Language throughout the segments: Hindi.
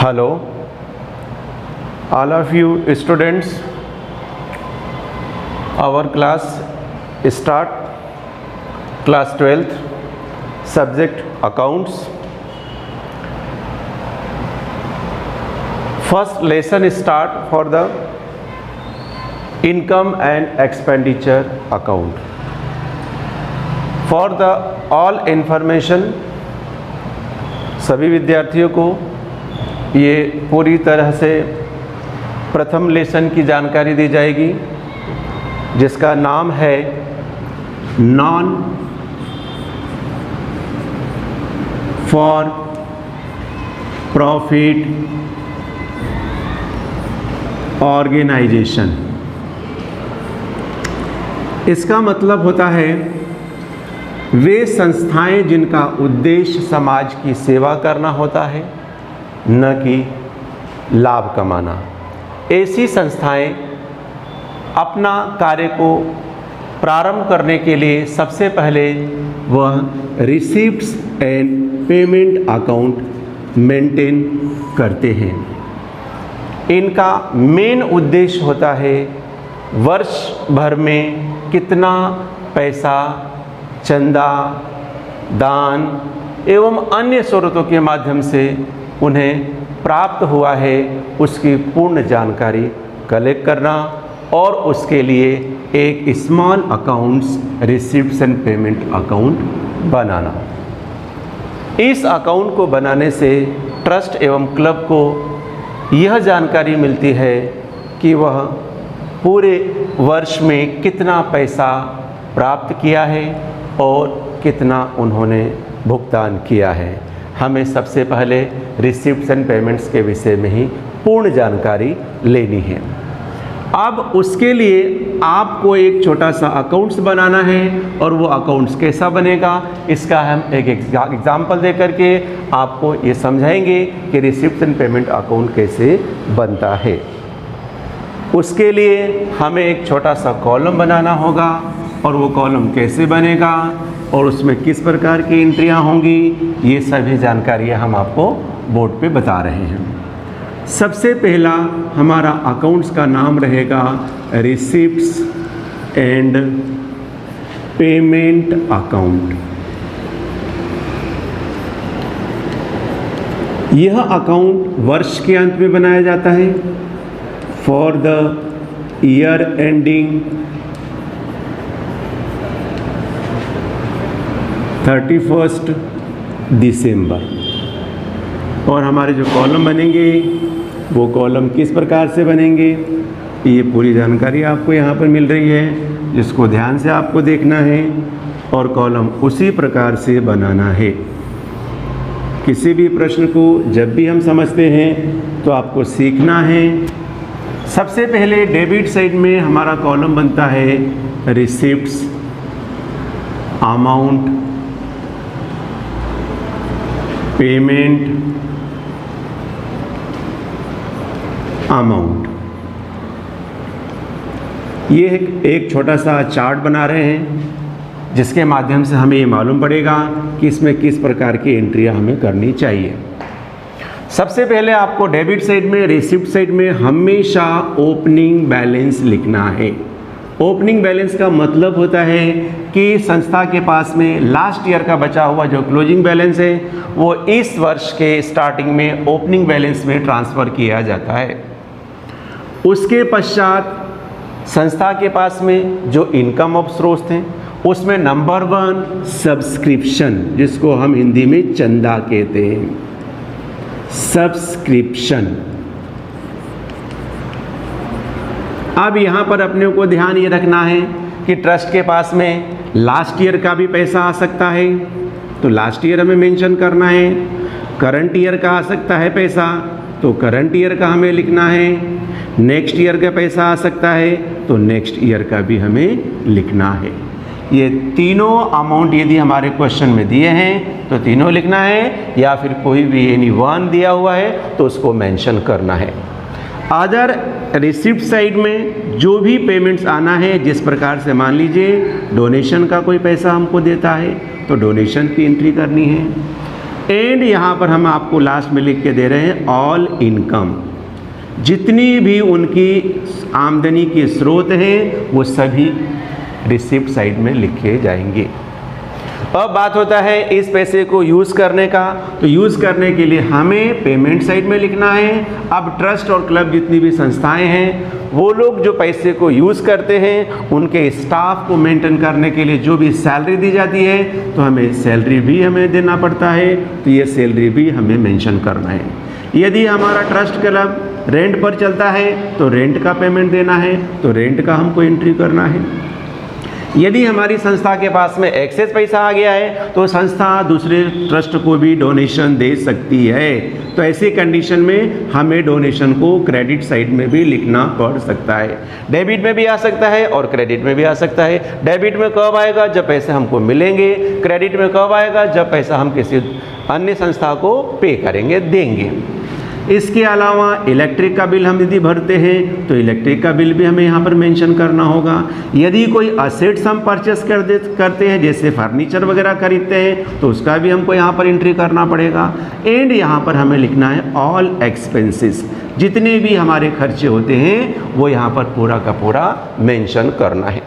Hello, all of you students. Our class start, class 12th, subject accounts. First lesson start for the income and expenditure account. For the all information, सभी विद्यार्थियों को ये पूरी तरह से प्रथम लेसन की जानकारी दी जाएगी, जिसका नाम है नॉन फॉर प्रॉफिट ऑर्गेनाइजेशन। इसका मतलब होता है वे संस्थाएं जिनका उद्देश्य समाज की सेवा करना होता है, न कि लाभ कमाना। ऐसी संस्थाएं अपना कार्य को प्रारंभ करने के लिए सबसे पहले वह receipts and payment account maintain करते हैं। इनका मेन उद्देश्य होता है वर्ष भर में कितना पैसा चंदा, दान एवं अन्य स्रोतों के माध्यम से उन्हें प्राप्त हुआ है, उसकी पूर्ण जानकारी कलेक्ट करना और उसके लिए एक small accounts receipts and payment account बनाना। इस अकाउंट को बनाने से ट्रस्ट एवं क्लब को यह जानकारी मिलती है कि वह पूरे वर्ष में कितना पैसा प्राप्त किया है और कितना उन्होंने भुगतान किया है। हमें सबसे पहले रिसिप्ट्स एंड पेमेंट्स के विषय में ही पूर्ण जानकारी लेनी है। अब उसके लिए आपको एक छोटा सा अकाउंट्स बनाना है, और वो अकाउंट्स कैसा बनेगा इसका हम एक एग्जाम्पल दे करके आपको ये समझाएंगे कि रिसिप्ट्स एंड पेमेंट अकाउंट कैसे बनता है। उसके लिए हमें एक छोटा सा कॉलम बनाना होगा, और वो कॉलम कैसे बनेगा और उसमें किस प्रकार की एंट्रियां होंगी, ये सभी जानकारियां हम आपको बोर्ड पे बता रहे हैं। सबसे पहला हमारा अकाउंट्स का नाम रहेगा रिसिप्ट्स एंड पेमेंट अकाउंट। यह अकाउंट वर्ष के अंत में बनाया जाता है फॉर द ईयर एंडिंग 31 दिसंबर। और हमारे जो कॉलम बनेंगे वो कॉलम किस प्रकार से बनेंगे, ये पूरी जानकारी आपको यहाँ पर मिल रही है, जिसको ध्यान से आपको देखना है और कॉलम उसी प्रकार से बनाना है। किसी भी प्रश्न को जब भी हम समझते हैं तो आपको सीखना है। सबसे पहले डेबिट साइड में हमारा कॉलम बनता है रिसिप्ट्स अमाउंट, पेमेंट अमाउंट। ये एक छोटा सा चार्ट बना रहे हैं, जिसके माध्यम से हमें ये मालूम पड़ेगा कि इसमें किस प्रकार की एंट्रियां हमें करनी चाहिए। सबसे पहले आपको डेबिट साइड में, रिसिप्ट साइड में हमेशा ओपनिंग बैलेंस लिखना है। ओपनिंग बैलेंस का मतलब होता है कि संस्था के पास में लास्ट ईयर का बचा हुआ जो क्लोजिंग बैलेंस है वो इस वर्ष के स्टार्टिंग में ओपनिंग बैलेंस में ट्रांसफ़र किया जाता है। उसके पश्चात संस्था के पास में जो इनकम ऑफ सोर्स थे उसमें नंबर 1 सब्सक्रिप्शन, जिसको हम हिंदी में चंदा कहते हैं, सब्सक्रिप्शन। अब यहाँ पर अपने को ध्यान ये रखना है कि ट्रस्ट के पास में लास्ट ईयर का भी पैसा आ सकता है, तो लास्ट ईयर हमें मेंशन करना है। करंट ईयर का आ सकता है पैसा, तो करंट ईयर का हमें लिखना है। नेक्स्ट ईयर का पैसा आ सकता है, तो नेक्स्ट ईयर का भी हमें लिखना है। ये तीनों अमाउंट यदि हमारे क्वेश्चन में दिए हैं तो तीनों लिखना है, या फिर कोई भी एनी वन दिया हुआ है तो उसको मेंशन करना है। अदर रिसिप्ट साइड में जो भी पेमेंट्स आना है, जिस प्रकार से मान लीजिए डोनेशन का कोई पैसा हमको देता है तो डोनेशन की एंट्री करनी है। एंड यहाँ पर हम आपको लास्ट में लिख के दे रहे हैं ऑल इनकम, जितनी भी उनकी आमदनी के स्रोत हैं वो सभी रिसिप्ट साइड में लिखे जाएंगे। अब बात होता है इस पैसे को यूज़ करने का, तो यूज़ करने के लिए हमें पेमेंट साइड में लिखना है। अब ट्रस्ट और क्लब जितनी भी संस्थाएं हैं वो लोग जो पैसे को यूज़ करते हैं उनके स्टाफ को मेंटेन करने के लिए जो भी सैलरी दी जाती है तो हमें सैलरी भी हमें देना पड़ता है, तो ये सैलरी भी हमें मेंशन करना है। यदि हमारा ट्रस्ट क्लब रेंट पर चलता है तो रेंट का पेमेंट देना है, तो रेंट का हमको एंट्री करना है। यदि हमारी संस्था के पास में एक्सेस पैसा आ गया है तो संस्था दूसरे ट्रस्ट को भी डोनेशन दे सकती है, तो ऐसी कंडीशन में हमें डोनेशन को क्रेडिट साइड में भी लिखना पड़ सकता है। डेबिट में भी आ सकता है और क्रेडिट में भी आ सकता है। डेबिट में कब आएगा? जब पैसे हमको मिलेंगे। क्रेडिट में कब आएगा? जब पैसा हम किसी अन्य संस्था को पे करेंगे, देंगे। इसके अलावा इलेक्ट्रिक का बिल हम यदि भरते हैं तो इलेक्ट्रिक का बिल भी हमें यहाँ पर मेंशन करना होगा। यदि कोई असेट्स हम परचेस करते हैं, जैसे फर्नीचर वगैरह खरीदते हैं, तो उसका भी हमको यहाँ पर एंट्री करना पड़ेगा। एंड यहाँ पर हमें लिखना है ऑल एक्सपेंसेस, जितने भी हमारे खर्चे होते हैं वो यहाँ पर पूरा का पूरा मेंशन करना है।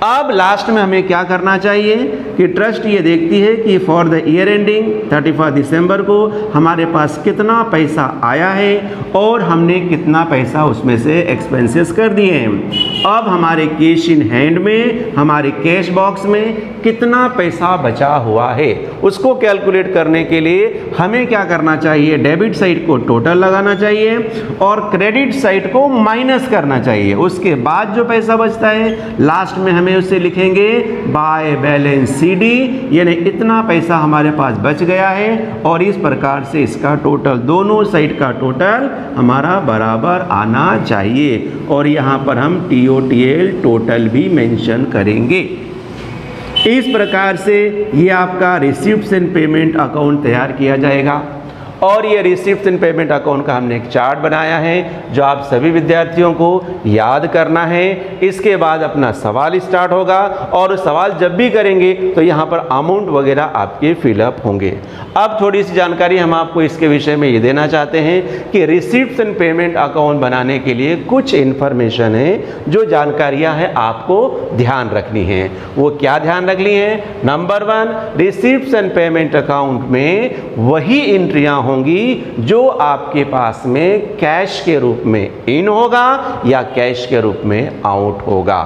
अब लास्ट में हमें क्या करना चाहिए कि ट्रस्ट ये देखती है कि फॉर द ईयर एंडिंग 31 दिसंबर को हमारे पास कितना पैसा आया है और हमने कितना पैसा उसमें से एक्सपेंसेस कर दिए हैं। अब हमारे कैश इन हैंड में, हमारे कैश बॉक्स में कितना पैसा बचा हुआ है, उसको कैलकुलेट करने के लिए हमें क्या करना चाहिए? डेबिट साइड को टोटल लगाना चाहिए और क्रेडिट साइड को माइनस करना चाहिए। उसके बाद जो पैसा बचता है लास्ट में हमें उसे लिखेंगे बाय बैलेंस CD, यानी इतना पैसा हमारे पास बच गया है और इस प्रकार से इसका टोटल, दोनों साइड का टोटल हमारा बराबर आना चाहिए। और यहाँ पर हम TOTL टोटल भी मेंशन करेंगे। इस प्रकार से ये आपका रिसिप्ट्स एंड पेमेंट अकाउंट तैयार किया जाएगा। और ये रिसिप्ट्स एंड पेमेंट अकाउंट का हमने एक चार्ट बनाया है जो आप सभी विद्यार्थियों को याद करना है। इसके बाद अपना सवाल स्टार्ट होगा और सवाल जब भी करेंगे तो यहाँ पर अमाउंट वगैरह आपके फिलअप होंगे। अब थोड़ी सी जानकारी हम आपको इसके विषय में ये देना चाहते हैं कि रिसिप्ट्स एंड पेमेंट अकाउंट बनाने के लिए कुछ इन्फॉर्मेशन है, जो जानकारियाँ हैं आपको ध्यान रखनी है। वो क्या ध्यान रखनी है? Number 1, receipts and payment account में वही एंट्रियाँ होंगी जो आपके पास में कैश के रूप में इन होगा या कैश के रूप में आउट होगा।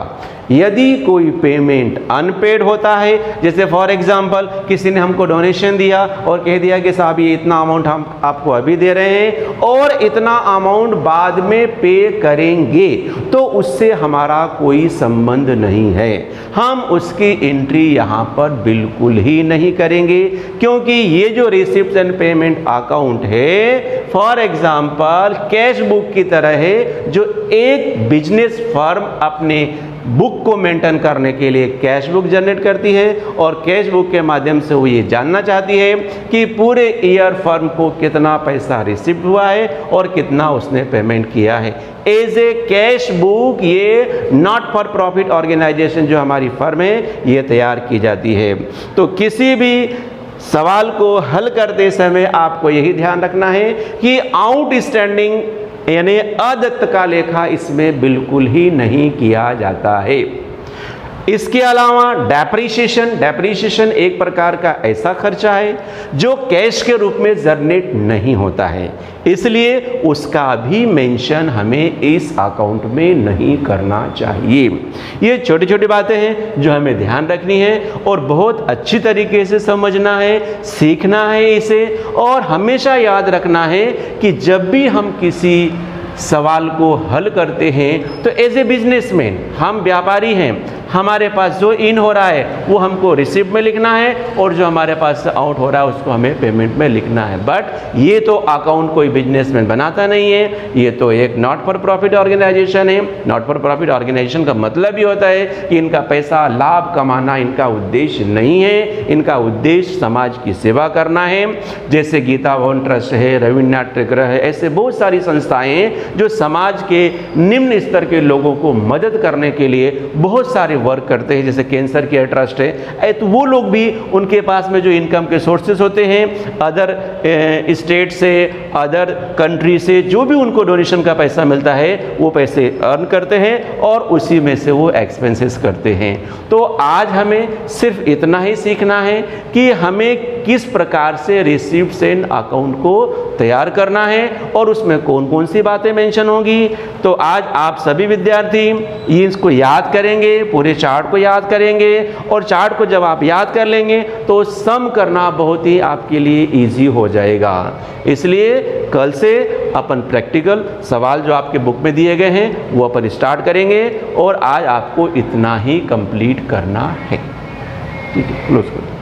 यदि कोई पेमेंट अनपेड होता है, जैसे फॉर एग्जांपल किसी ने हमको डोनेशन दिया और कह दिया कि साहब ये इतना अमाउंट हम आपको अभी दे रहे हैं और इतना अमाउंट बाद में पे करेंगे, तो उससे हमारा कोई संबंध नहीं है। हम उसकी एंट्री यहाँ पर बिल्कुल ही नहीं करेंगे, क्योंकि ये जो रिसिप्ट एंड पेमेंट अकाउंट है फॉर एग्जांपल कैश बुक की तरह है, जो एक बिजनेस फर्म अपने बुक को मेंटेन करने के लिए कैश बुक जनरेट करती है और कैश बुक के माध्यम से वो ये जानना चाहती है कि पूरे ईयर फर्म को कितना पैसा रिसीव हुआ है और कितना उसने पेमेंट किया है। एज ए कैश बुक ये नॉट फॉर प्रॉफिट ऑर्गेनाइजेशन जो हमारी फर्म है ये तैयार की जाती है। तो किसी भी सवाल को हल करते समय आपको यही ध्यान रखना है कि आउटस्टैंडिंग यानी अदत्त का लेखा इसमें बिल्कुल ही नहीं किया जाता है। इसके अलावा डेप्रीशिएशन एक प्रकार का ऐसा खर्चा है जो कैश के रूप में जनरेट नहीं होता है, इसलिए उसका भी मेंशन हमें इस अकाउंट में नहीं करना चाहिए। ये छोटी छोटी बातें हैं जो हमें ध्यान रखनी है और बहुत अच्छी तरीके से समझना है, सीखना है इसे, और हमेशा याद रखना है कि जब भी हम किसी सवाल को हल करते हैं तो एज ए बिजनेसमैन, हम व्यापारी हैं, हमारे पास जो इन हो रहा है वो हमको रिसिप्ट में लिखना है और जो हमारे पास आउट हो रहा है उसको हमें पेमेंट में लिखना है। बट ये तो अकाउंट कोई बिजनेसमैन बनाता नहीं है, ये तो एक नॉट फॉर प्रॉफिट ऑर्गेनाइजेशन है। नॉट फॉर प्रॉफिट ऑर्गेनाइजेशन का मतलब ही होता है कि इनका पैसा लाभ कमाना इनका उद्देश्य नहीं है, इनका उद्देश्य समाज की सेवा करना है। जैसे गीता भवन ट्रस्ट है, रविन्द्रनाथ टैगोर है, ऐसे बहुत सारी संस्थाएं जो समाज के निम्न स्तर के लोगों को मदद करने के लिए बहुत सारे वर्क करते हैं, जैसे कैंसर केयर ट्रस्ट है। तो वो लोग भी, उनके पास में जो इनकम के सोर्सेस होते हैं अदर स्टेट से, अदर कंट्री से, जो भी उनको डोनेशन का पैसा मिलता है वो पैसे अर्न करते हैं और उसी में से वो एक्सपेंसेस करते हैं। तो आज हमें सिर्फ इतना ही सीखना है कि हमें किस प्रकार से रिसीप्ट एंड अकाउंट को तैयार करना है और उसमें कौन कौन सी बातें मेंशन होंगी। तो आज आप सभी विद्यार्थी ये इसको याद करेंगे, पूरे चार्ट को याद करेंगे, और चार्ट को जब आप याद कर लेंगे तो सम करना बहुत ही आपके लिए इजी हो जाएगा। इसलिए कल से अपन प्रैक्टिकल सवाल जो आपके बुक में दिए गए हैं वो अपन स्टार्ट करेंगे, और आज आपको इतना ही कंप्लीट करना है। ठीक है, क्लोज करो।